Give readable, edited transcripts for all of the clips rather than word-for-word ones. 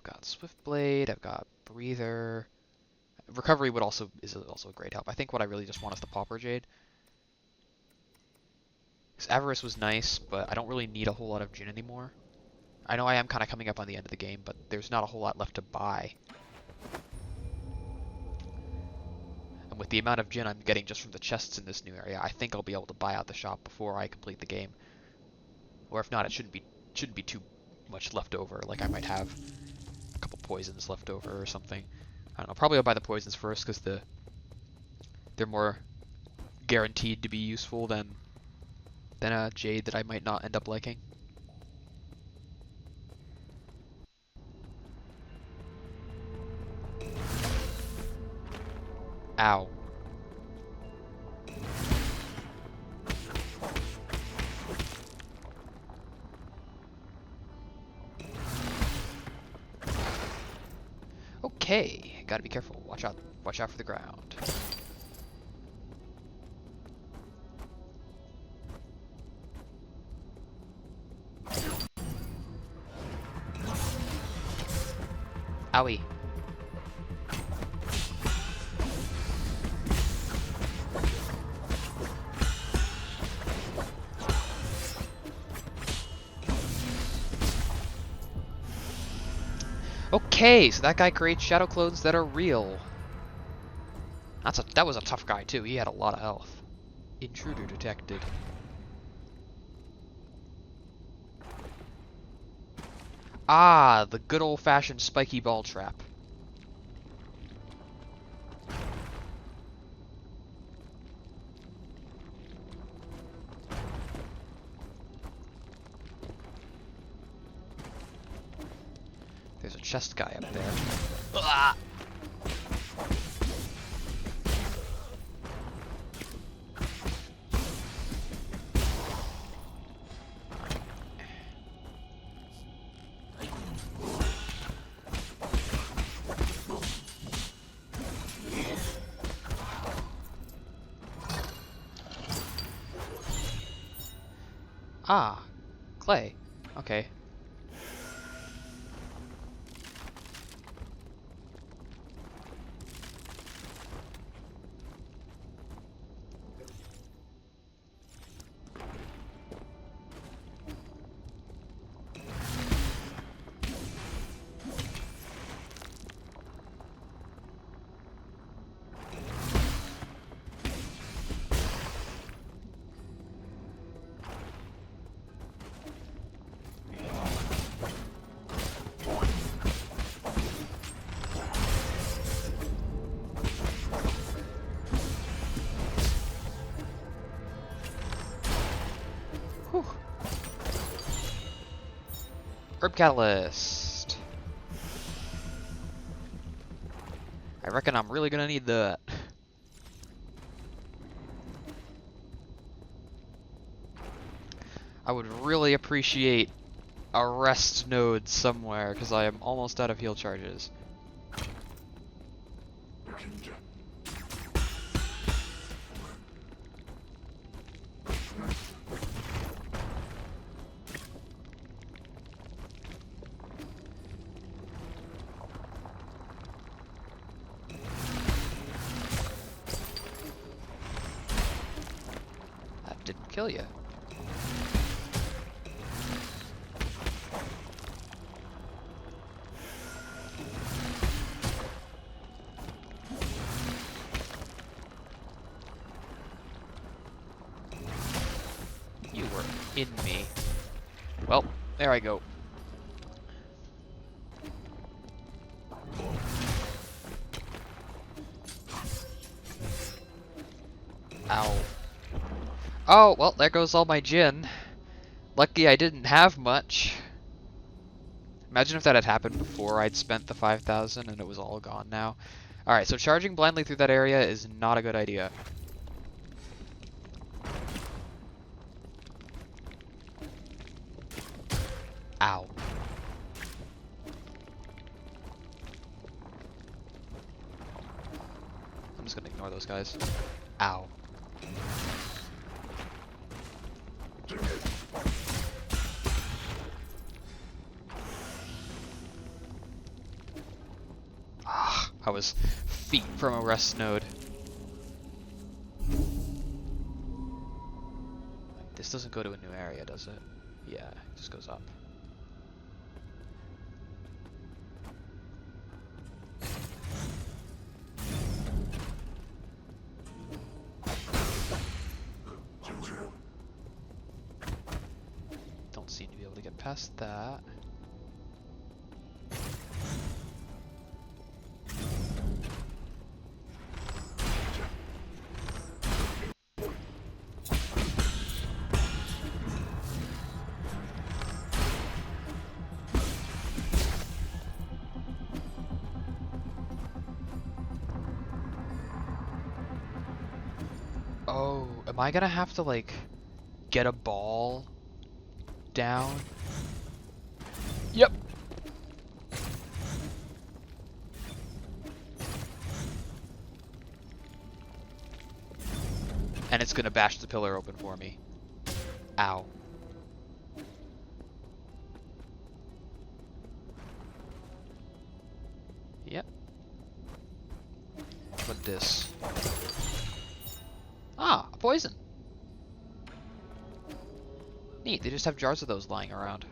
got Swift Blade, I've got Breather. Recovery is also a great help. I think what I really just want is the Pauper Jade. Because Avarice was nice, but I don't really need a whole lot of Jin anymore. I know I am kind of coming up on the end of the game, but there's not a whole lot left to buy. And with the amount of Jin I'm getting just from the chests in this new area, I think I'll be able to buy out the shop before I complete the game. Or if not, it shouldn't be too much left over. Like I might have a couple poisons left over or something. I don't know. Probably I'll buy the poisons first because they're more guaranteed to be useful than a Jade that I might not end up liking. Ow. Okay, gotta be careful. Watch out for the ground. Owie. Okay, so that guy creates shadow clones that are real. That was a tough guy too. He had a lot of health. Intruder detected. Ah, the good old-fashioned spiky ball trap. There's a chest guy up there. Ah! Ah, clay. Okay. Whew. Herb Catalyst. I reckon I'm really gonna need that. I would really appreciate a rest node somewhere, because I am almost out of heal charges. That didn't kill you. You were in me. Well, there I go. Ow. Oh, well, there goes all my Jin. Lucky I didn't have much. Imagine if that had happened before I'd spent the 5,000 and it was all gone now. Alright, so charging blindly through that area is not a good idea. Ow. I'm just gonna ignore those guys. Ow. I was feet from a rest node. This doesn't go to a new area, does it? Yeah, it just goes up. Don't seem to be able to get past that. Oh, am I gonna have to like get a ball down? Yep. And it's gonna bash the pillar open for me. Ow. Yep. What this? Ah, a poison. Neat, they just have jars of those lying around.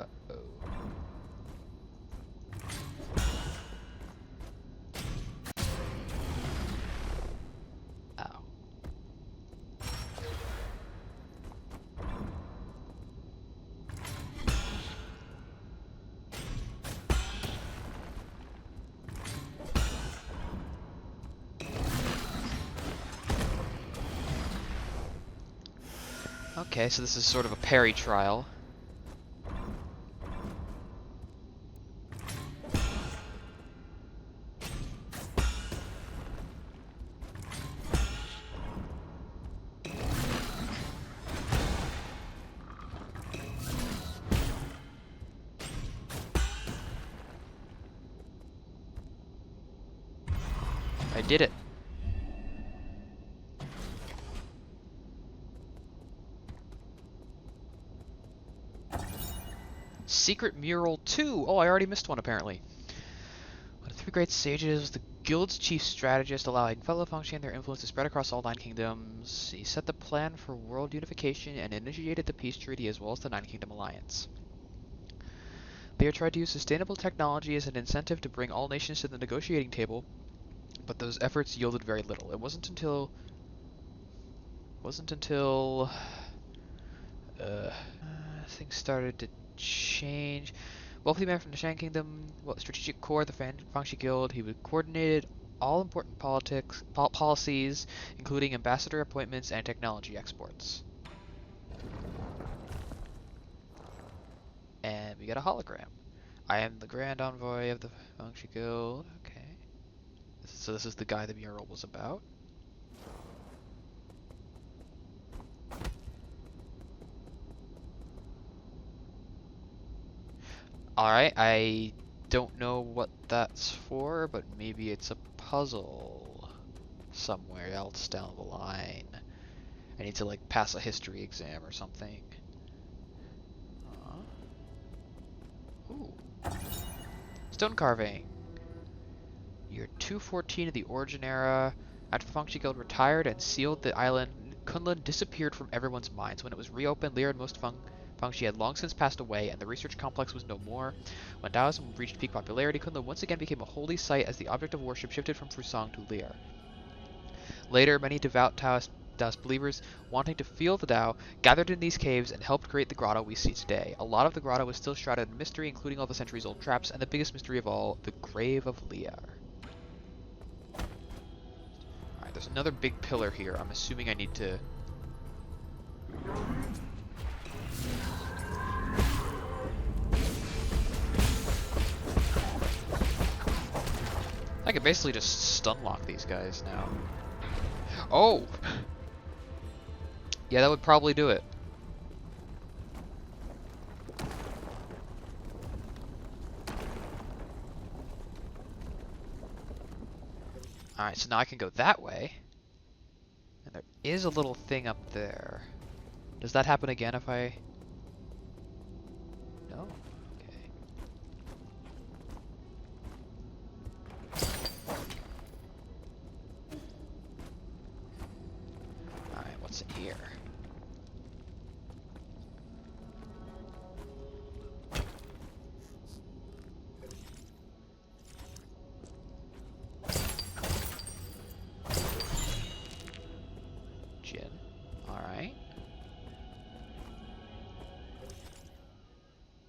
Uh-oh. Ow. Okay, so this is sort of a parry trial. I did it. Secret Mural 2! Oh, I already missed one apparently. One of the three great sages was the guild's chief strategist, allowing fellow functioning their influence to spread across all 9 kingdoms. He set the plan for world unification and initiated the peace treaty as well as the 9 Kingdom Alliance. They tried to use sustainable technology as an incentive to bring all nations to the negotiating table, but those efforts yielded very little. It wasn't until things started to change. Wealthy man from the Shan Kingdom, strategic core of the Fangshi Guild, he coordinated all important policies, including ambassador appointments and technology exports. And we got a hologram. I am the Grand Envoy of the Fangshi Guild. Okay. So this is the guy the mural was about. Alright, I don't know what that's for, but maybe it's a puzzle somewhere else down the line. I need to like pass a history exam or something. Ooh. Stone carving. Year 214 of the Origin Era. After the Fangshi Guild retired and sealed the island, Kunlun disappeared from everyone's minds. When it was reopened, Lyra and most Fangshi had long since passed away, and the research complex was no more. When Taoism reached peak popularity, Kunlun once again became a holy site as the object of worship shifted from Fusang to Lyra. Later, many devout Taoist believers wanting to feel the Tao gathered in these caves and helped create the grotto we see today. A lot of the grotto is still shrouded in mystery, including all the centuries-old traps, and the biggest mystery of all, the grave of Lyra. Alright, there's another big pillar here. I'm assuming I need to... I could basically just stun lock these guys now. Oh! Yeah, that would probably do it. Alright, so now I can go that way. And there is a little thing up there. Does that happen again if I... No? Okay. Alright, what's in here? Gin. Alright.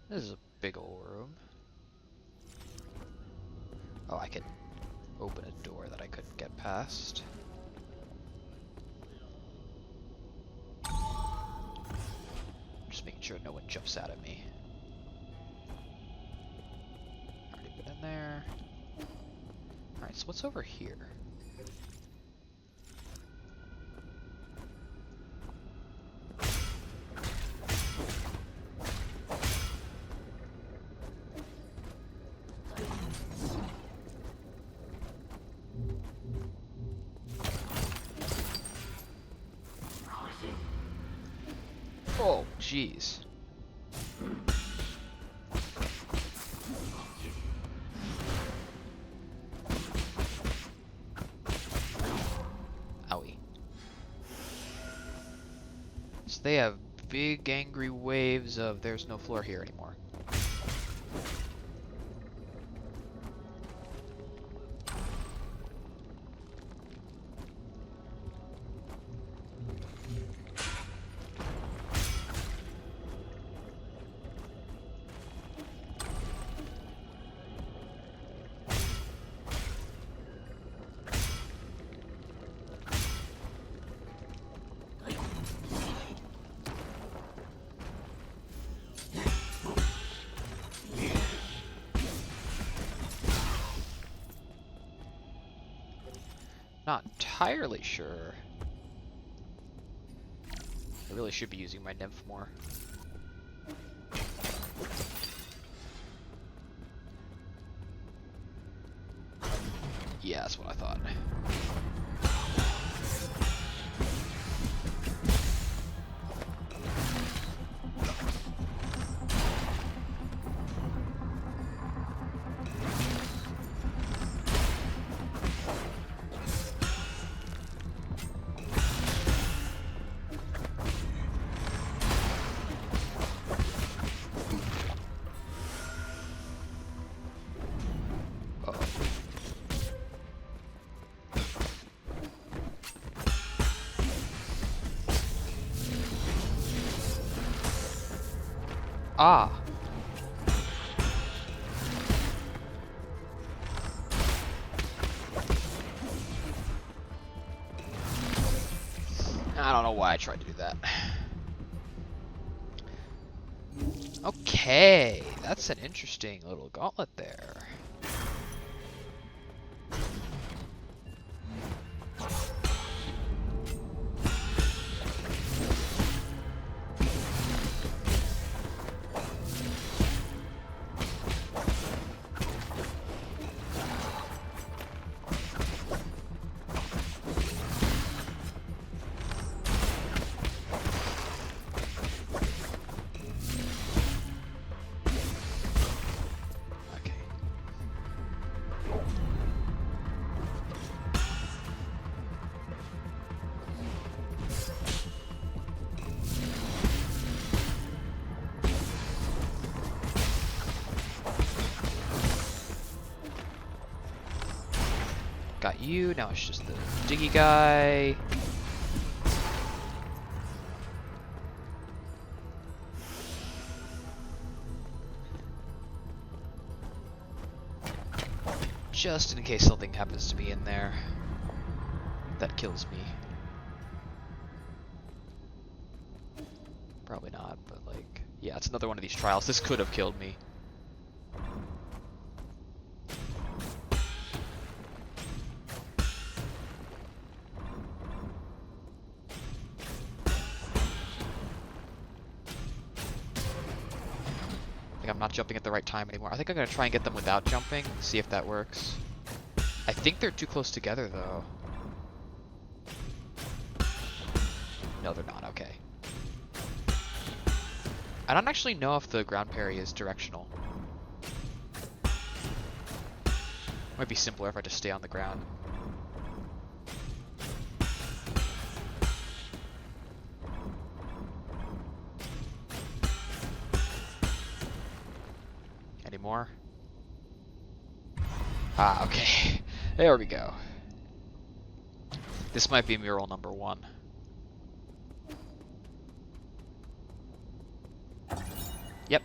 This is a big old room. Oh, I could open a door that I couldn't get past. Just making sure no one jumps out at me. Already been in there. Alright, so what's over here? Oh, jeez. Owie. So they have big angry waves of there's no floor here anymore. Not entirely sure. I really should be using my nymph more. Yeah, that's what I thought. Ah. I don't know why I tried to do that. Okay, that's an interesting little gauntlet there. Got you, now it's just the diggy guy. Just in case something happens to be in there that kills me. Probably not, but like, yeah, it's another one of these trials. This could have killed me. I'm not jumping at the right time anymore. I think I'm going to try and get them without jumping, see if that works. I think they're too close together, though. No, they're not. Okay. I don't actually know if the ground parry is directional. Might be simpler if I just stay on the ground. Any more? Ah, okay. There we go. This might be mural number 1. Yep.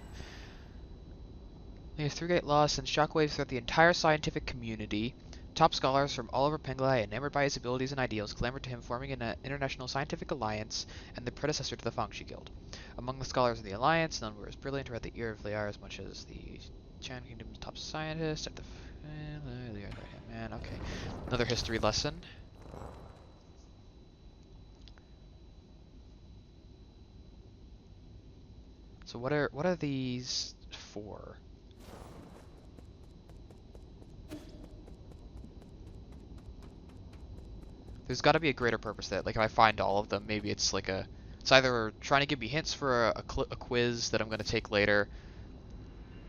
The Through-Gate Law sends shockwaves throughout the entire scientific community. Top scholars from all over Penglai, enamored by his abilities and ideals, clamored to him, forming an international scientific alliance and the predecessor to the Fangxi Guild. Among the scholars in the alliance, none were as brilliant or had the ear of Liar as much as the Chan Kingdom's top scientist at the... Man, okay. Another history lesson. So what are these for? There's got to be a greater purpose that, like, if I find all of them, maybe it's like it's either trying to give me hints for a quiz that I'm going to take later,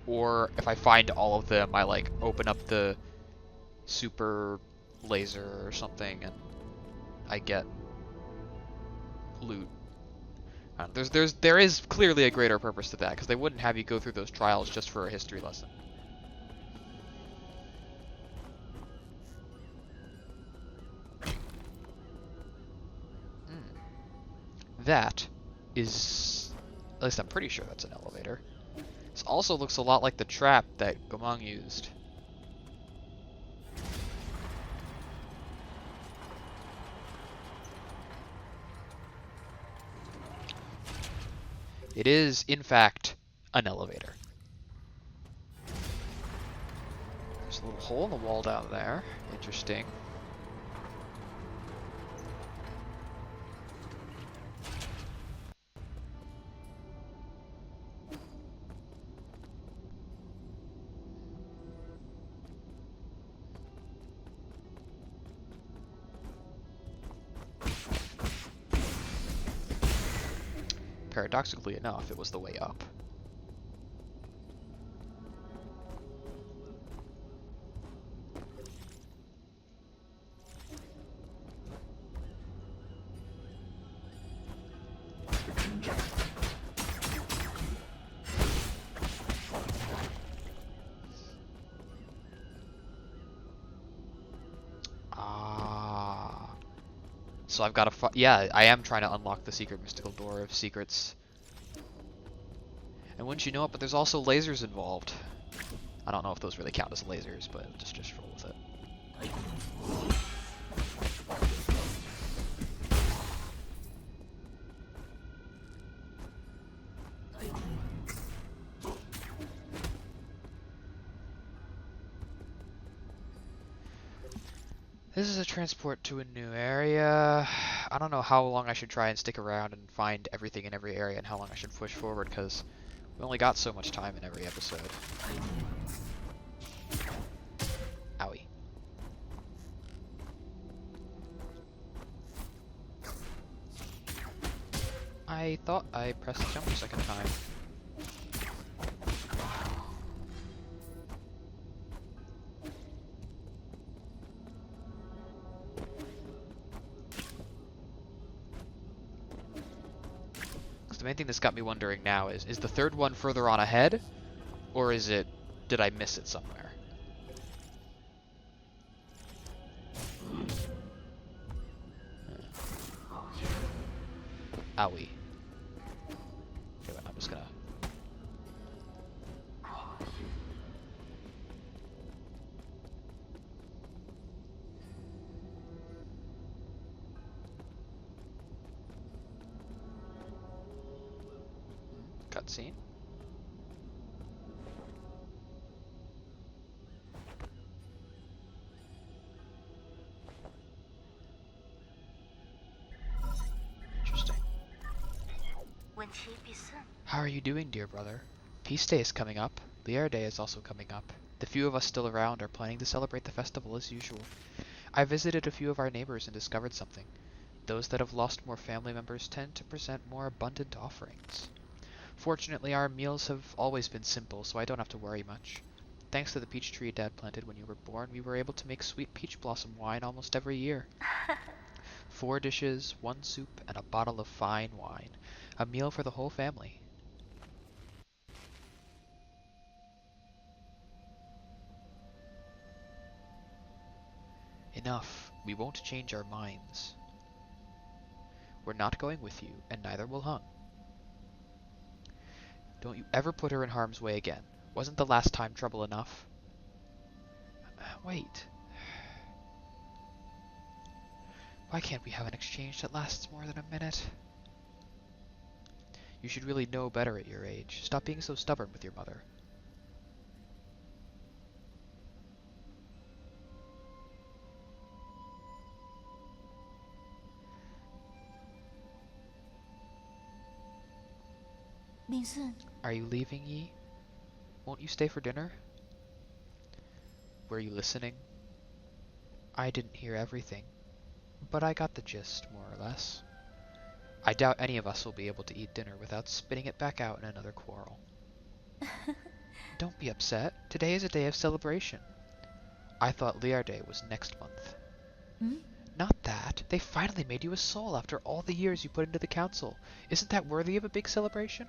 or if I find all of them, I, like, open up the super laser or something, and I get loot. There is clearly a greater purpose to that, because they wouldn't have you go through those trials just for a history lesson. That is, at least I'm pretty sure that's an elevator. This also looks a lot like the trap that Gomang used. It is, in fact, an elevator. There's a little hole in the wall down there. Interesting. Paradoxically enough, it was the way up. So I've got to yeah, I am trying to unlock the secret mystical door of secrets. And wouldn't you know it, but there's also lasers involved. I don't know if those really count as lasers, but just roll with it. This is a transport to a new area. I don't know how long I should try and stick around and find everything in every area and how long I should push forward, because we only got so much time in every episode. Owie. I thought I pressed jump a second time. The main thing that's got me wondering now is the third one further on ahead, or is it, did I miss it somewhere? Owie. Okay, wait, I'm just gonna... Cutscene. Interesting. How are you doing, dear brother? Peace Day is coming up. Lier Day is also coming up. The few of us still around are planning to celebrate the festival as usual. I visited a few of our neighbors and discovered something. Those that have lost more family members tend to present more abundant offerings. Fortunately, our meals have always been simple, so I don't have to worry much. Thanks to the peach tree Dad planted when you were born, we were able to make sweet peach blossom wine almost every year. 4 dishes, 1 soup, and a bottle of fine wine. A meal for the whole family. Enough. We won't change our minds. We're not going with you, and neither will Hung. Don't you ever put her in harm's way again. Wasn't the last time trouble enough? Wait. Why can't we have an exchange that lasts more than a minute? You should really know better at your age. Stop being so stubborn with your mother. Are you leaving, Yi? Won't you stay for dinner? Were you listening? I didn't hear everything, but I got the gist, more or less. I doubt any of us will be able to eat dinner without spitting it back out in another quarrel. Don't be upset. Today is a day of celebration. I thought Liar Day was next month. Not that. They finally made you a soul after all the years you put into the council. Isn't that worthy of a big celebration?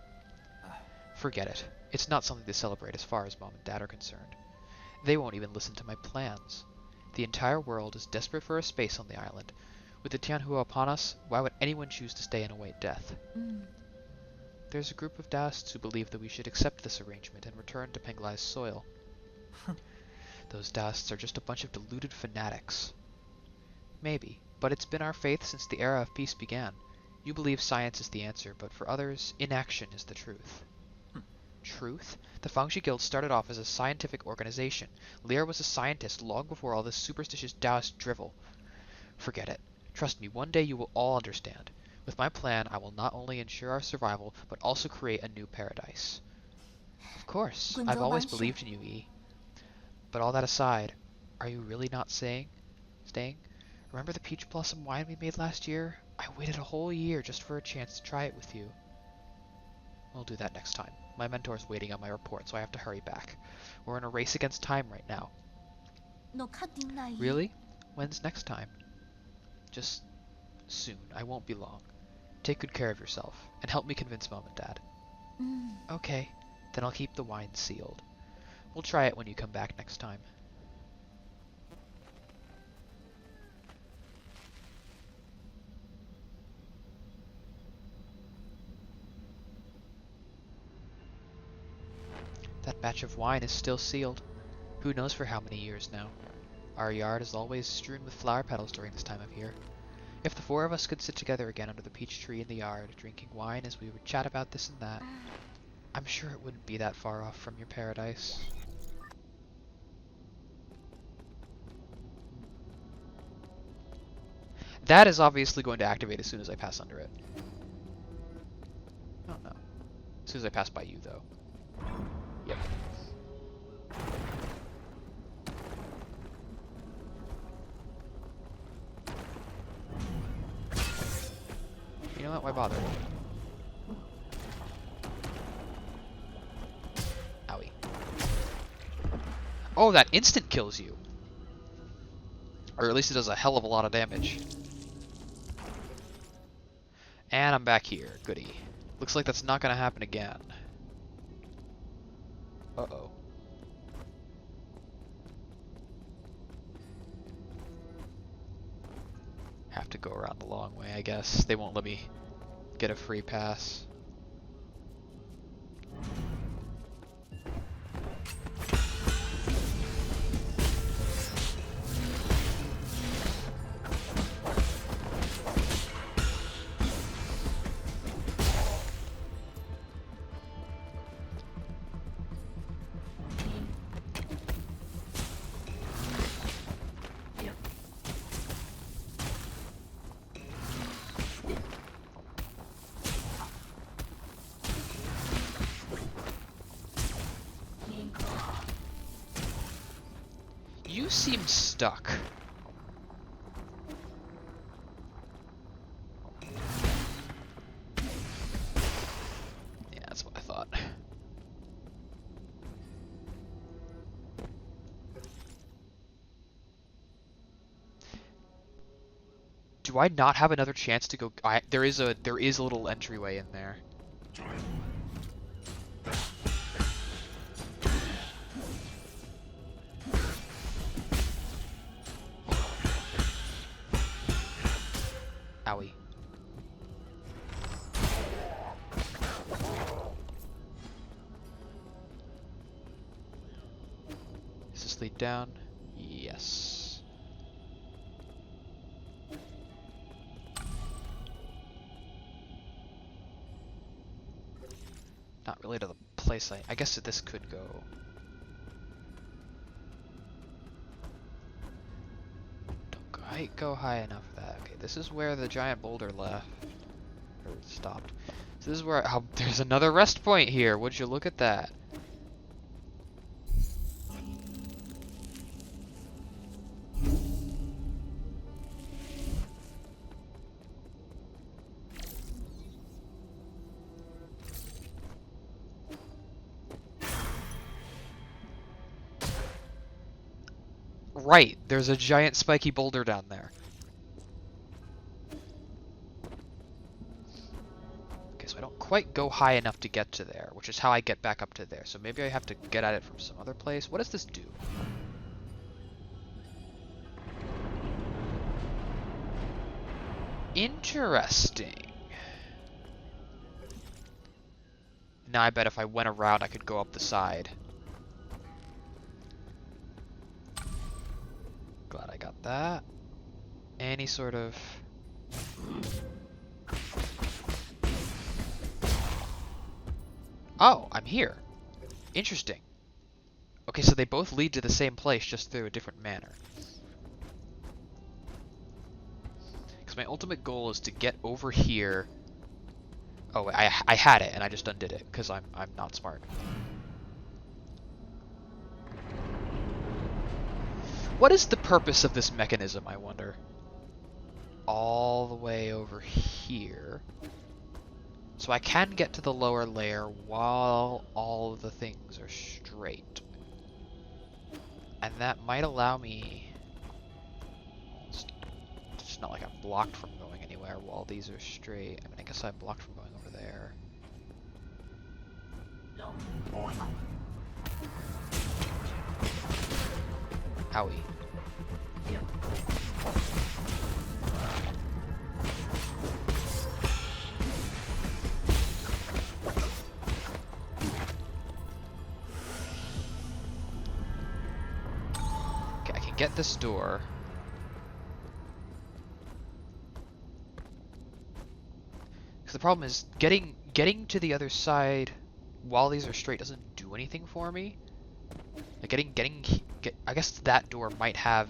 Forget it. It's not something to celebrate as far as Mom and Dad are concerned. They won't even listen to my plans. The entire world is desperate for a space on the island. With the Tianhua upon us, why would anyone choose to stay and await death? There's a group of Daoists who believe that we should accept this arrangement and return to Penglai's soil. Those Daoists are just a bunch of deluded fanatics. Maybe, but it's been our faith since the era of peace began. You believe science is the answer, but for others, inaction is the truth. Truth? The Fangxi Guild started off as a scientific organization. Lear was a scientist long before all this superstitious Taoist drivel. Forget it. Trust me, one day you will all understand. With my plan, I will not only ensure our survival, but also create a new paradise. Of course, I've always believed in you, Yi. But all that aside, are you really not staying? Remember the peach blossom wine we made last year? I waited a whole year just for a chance to try it with you. We'll do that next time. My mentor's waiting on my report, so I have to hurry back. We're in a race against time right now. Really? When's next time? Just soon. I won't be long. Take good care of yourself, and help me convince Mom and Dad. Okay, then I'll keep the wine sealed. We'll try it when you come back next time. That batch of wine is still sealed. Who knows for how many years now. Our yard is always strewn with flower petals during this time of year. If the 4 of us could sit together again under the peach tree in the yard, drinking wine as we would chat about this and that, I'm sure it wouldn't be that far off from your paradise. That is obviously going to activate as soon as I pass under it. Oh no. As soon as I pass by you, though. Yep. You know what? Why bother? Owie. Oh, that instant kills you. Or at least it does a hell of a lot of damage. And I'm back here. Goody. Looks like that's not gonna happen again. Uh-oh. Have to go around the long way, I guess. They won't let me get a free pass. You seem stuck. Yeah, that's what I Do I not have another chance to go? There is a little entryway in there. Owie. Does this lead down? Yes. Not really to the place I guess that this could go. Don't quite go high enough for that. Okay, this is where the giant boulder left. Or stopped. So this is where there's another rest point here. Would you look at that? Right, there's a giant spiky boulder down there. Okay, so I don't quite go high enough to get to there, which is how I get back up to there. So maybe I have to get at it from some other place. What does this do? Interesting. Now I bet if I went around I could go up the side. Glad I got that. Any sort of... Oh, I'm here. Interesting. Okay, so they both lead to the same place, just through a different manner. Because my ultimate goal is to get over here. Oh, I had it, and I just undid it, because I'm not smart. What is the purpose of this mechanism, I wonder? All the way over here. So I can get to the lower layer while all of the things are straight. And that might allow me... It's not like I'm blocked from going anywhere while these are straight. I mean, I guess I'm blocked from going over there. Owie. Okay, I can get this door. Because the problem is getting to the other side while these are straight doesn't do anything for me. Like I guess that door might have.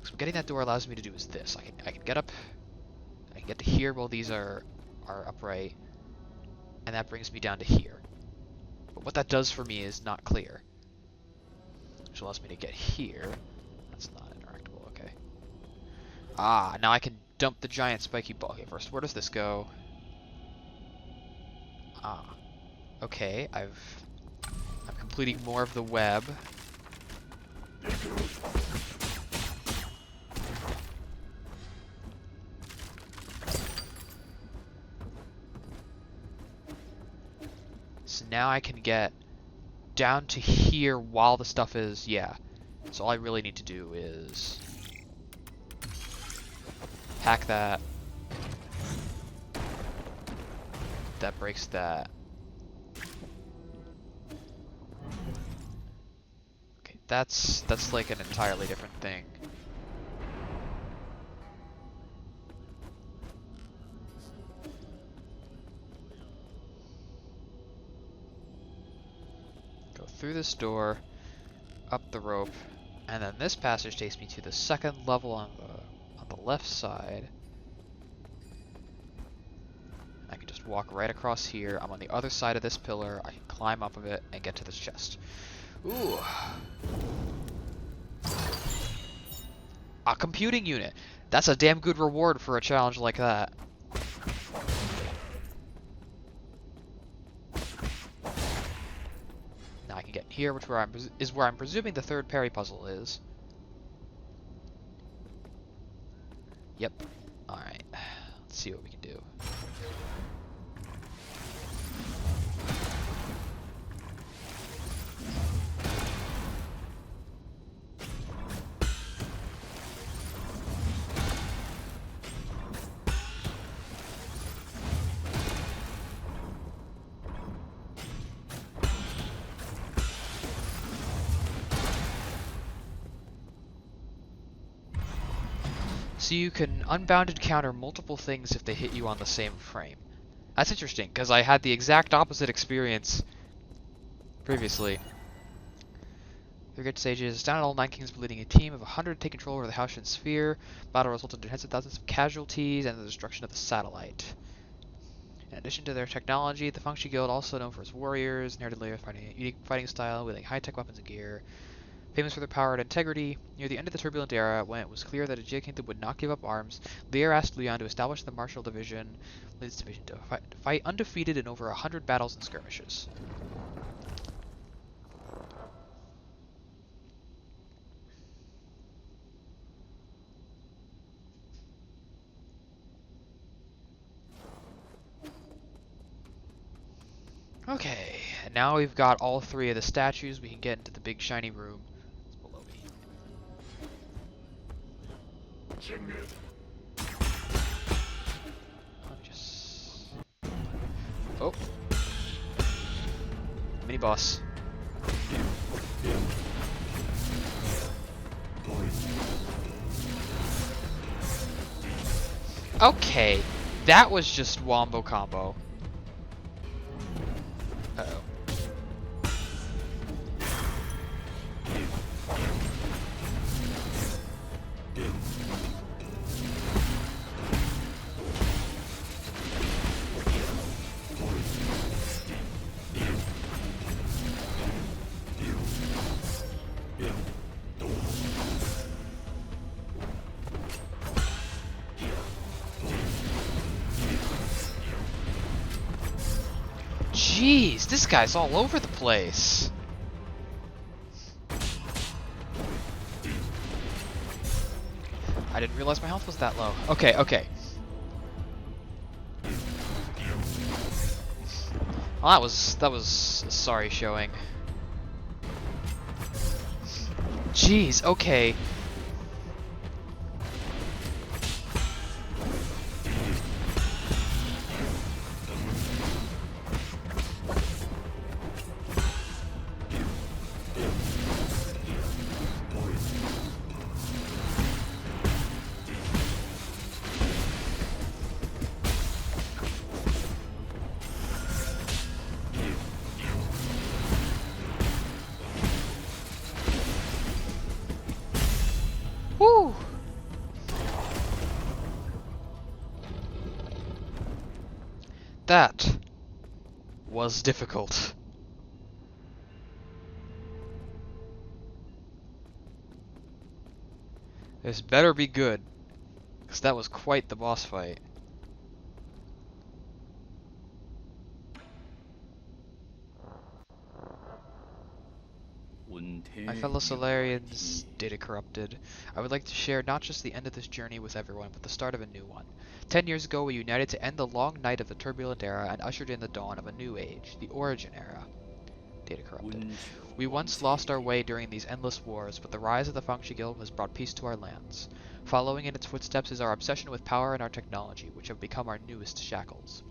So getting that door allows me to do is this. I can get up. I can get to here while these are upright, and that brings me down to here. But what that does for me is not clear. Which allows me to get here. That's not interactable. Okay. Ah, now I can dump the giant spiky ball. Okay, first, where does this go? Ah. Okay, I'm completing more of the web. So now I can get down to here while the stuff is, yeah. So all I really need to do is hack that. That breaks that. Okay, that's like an entirely different thing. Go through this door, up the rope, and then this passage takes me to the second level on the left side. I can just walk right across here. I'm on the other side of this pillar. I can climb up of it and get to this chest. Ooh. A computing unit. That's a damn good reward for a challenge like that. Now I can get here, which is where I'm presuming the third parry puzzle is. Yep. Alright. Let's see what we can do. So you can unbounded counter multiple things if they hit you on the same frame. That's interesting, because I had the exact opposite experience previously. Your good sages, down at all 9 kings leading a team of 100 to take control over the Haitian sphere. Battle resulted in tens of thousands of casualties and the destruction of the satellite. In addition to their technology, the Fengshi Guild, also known for its warriors, inherited fighting a unique fighting style, wielding high-tech weapons and gear. Famous for their power and integrity, near the end of the turbulent era, when it was clear that the Jade Kingdom would not give up arms, Lear asked Leon to establish the Martial Division, Lee's division to fight undefeated in over 100 battles and skirmishes. Okay, and now we've got all 3 of the statues. We can get into the big shiny room. It's below me. Oh. Mini boss. Okay, that was just wombo combo. Uh-oh. Jeez, this guy's all over the place. I didn't realize my health was that low. Okay, okay. Well, that was a sorry showing. Jeez, okay. Woo! That was difficult. This better be good, because that was quite the boss fight. My fellow Solarians, data corrupted, I would like to share not just the end of this journey with everyone, but the start of a new one. 10 years ago, we united to end the long night of the turbulent era and ushered in the dawn of a new age, the Origin era. Data corrupted. We once lost our way during these endless wars, but the rise of the Fengshi Guild has brought peace to our lands. Following in its footsteps is our obsession with power and our technology, which have become our newest shackles.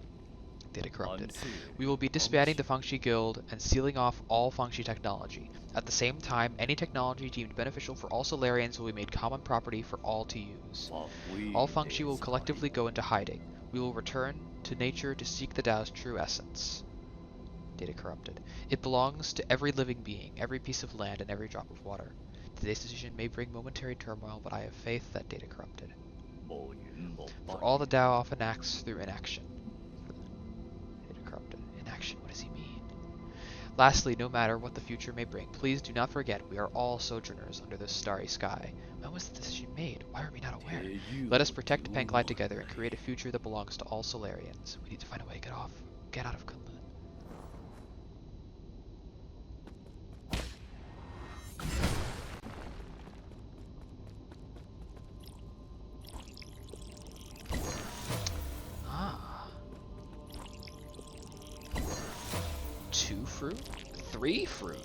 Data corrupted. We will be disbanding the Fengshi Guild and sealing off all Fengshi technology. At the same time, any technology deemed beneficial for all Solarians will be made common property for all to use. All Fengshi will collectively go into hiding. We will return to nature to seek the Tao's true essence. Data corrupted. It belongs to every living being, every piece of land, and every drop of water. Today's decision may bring momentary turmoil, but I have faith that data corrupted. For all the Tao often acts through inaction. Data corrupted. Inaction, what does he mean? Lastly, no matter what the future may bring, please do not forget we are all sojourners under this starry sky. When was the decision made? Why are we not aware? Let us protect Penglai together and create a future that belongs to all Solarians. We need to find a way to get out of Kunlun. fruit? 3 fruit.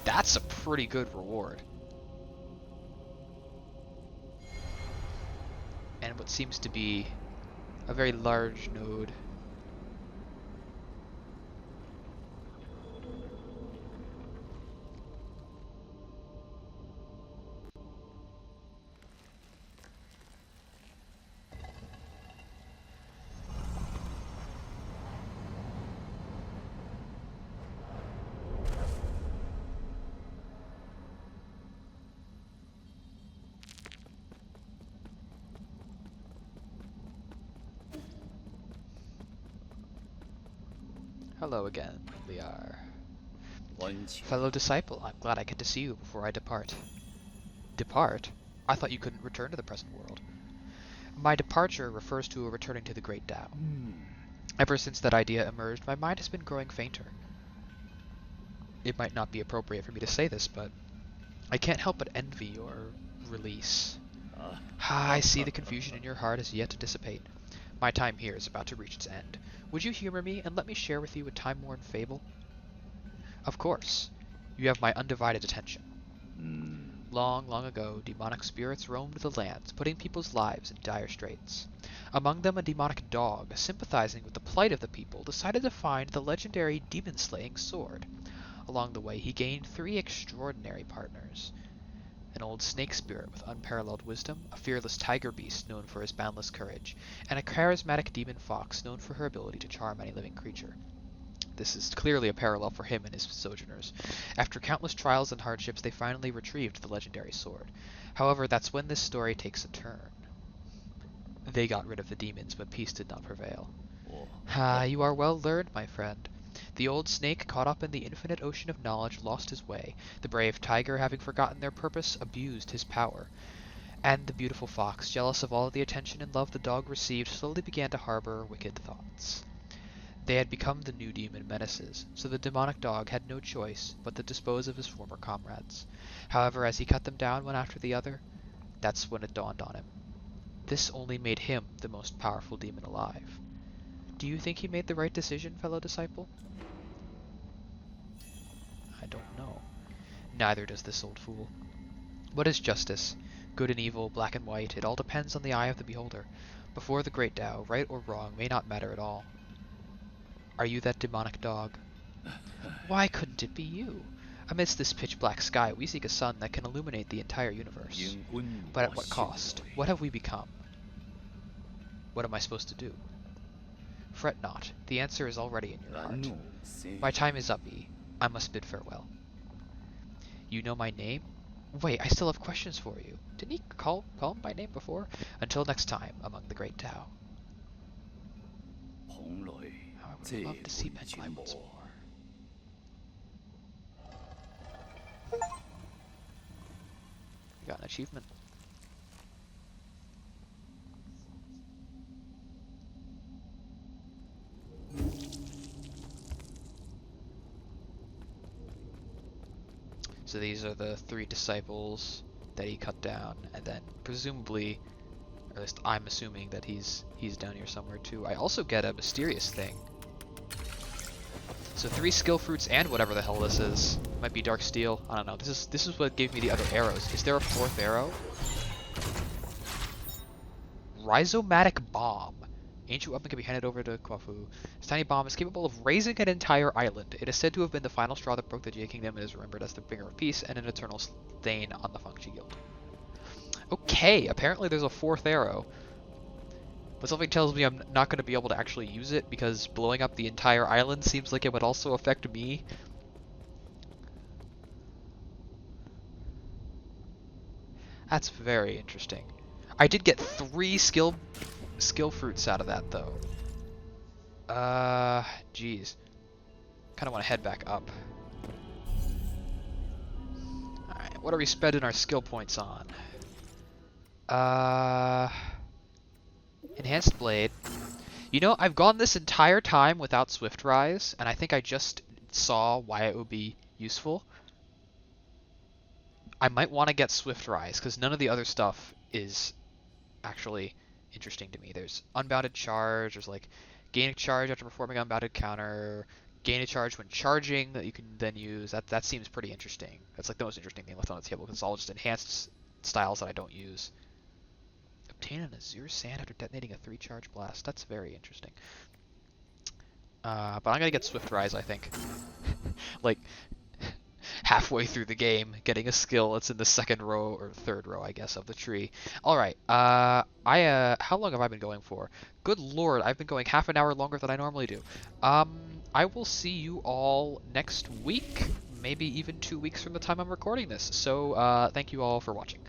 That's a pretty good reward. And what seems to be a very large node. Hello again, Liar. Fellow disciple, I'm glad I get to see you before I depart. Depart? I thought you couldn't return to the present world. My departure refers to a returning to the Great Tao. Ever since that idea emerged, my mind has been growing fainter. It might not be appropriate for me to say this, but I can't help but envy your release. I see the confusion in your heart is yet to dissipate. My time here is about to reach its end. Would you humor me and let me share with you a time-worn fable? Of course. You have my undivided attention. Long, long ago, demonic spirits roamed the lands, putting people's lives in dire straits. Among them, a demonic dog, sympathizing with the plight of the people, decided to find the legendary demon-slaying sword. Along the way, he gained 3 extraordinary partners. An old snake spirit with unparalleled wisdom, a fearless tiger beast known for his boundless courage, and a charismatic demon fox known for her ability to charm any living creature. This is clearly a parallel for him and his sojourners. After countless trials and hardships, they finally retrieved the legendary sword. However, that's when this story takes a turn. They got rid of the demons, but peace did not prevail. You are well learned, my friend. The old snake, caught up in the infinite ocean of knowledge, lost his way. The brave tiger, having forgotten their purpose, abused his power. And the beautiful fox, jealous of all the attention and love the dog received, slowly began to harbor wicked thoughts. They had become the new demon menaces, so the demonic dog had no choice but to dispose of his former comrades. However, as he cut them down one after the other, that's when it dawned on him. This only made him the most powerful demon alive. Do you think he made the right decision, fellow disciple? I don't know. Neither does this old fool. What is justice? Good and evil, black and white, it all depends on the eye of the beholder. Before the great Tao, right or wrong may not matter at all. Are you that demonic dog? Why couldn't it be you? Amidst this pitch-black sky, we seek a sun that can illuminate the entire universe. But at what cost? What have we become? What am I supposed to do? Fret not. The answer is already in your heart. My time is up, E. I must bid farewell. You know my name? Wait, I still have questions for you. Didn't he call him by name before? Until next time, among the Great Tao. I would love to see Penguin once more. We got an achievement. So these are the 3 disciples that he cut down, and then presumably, or at least I'm assuming that he's down here somewhere too. I also get a mysterious thing. So 3 skill fruits and whatever the hell this is. Might be dark steel. I don't know. This is what gave me the other arrows. Is there a 4th arrow? Rhizomatic bomb. Ancient weapon can be handed over to Kwafu. This tiny bomb is capable of raising an entire island. It is said to have been the final straw that broke the Jade Kingdom and is remembered as the bringer of peace and an eternal stain on the Fengchi Guild. Okay, apparently there's a 4th arrow. But something tells me I'm not going to be able to actually use it because blowing up the entire island seems like it would also affect me. That's very interesting. I did get 3 skill fruits out of that though. Geez. Kind of want to head back up. Alright, what are we spending our skill points on? Enhanced Blade. You know, I've gone this entire time without Swift Rise, and I think I just saw why it would be useful. I might want to get Swift Rise, because none of the other stuff is actually interesting to me. There's Unbounded Charge, there's like gain a charge after performing Unbounded Counter, gain a charge when charging that you can then use. That seems pretty interesting. That's like the most interesting thing left on the table because it's all just enhanced styles that I don't use. Obtain an azure sand after detonating a 3-charge blast. That's very interesting. But I'm gonna get Swift Rise, I think. Like halfway through the game, getting a skill that's in the second row or third row, I guess, of the tree. All right. How long have I been going for? Good lord, I've been going half an hour longer than I normally do. I will see you all next week, maybe even 2 weeks from the time I'm recording this. So, thank you all for watching.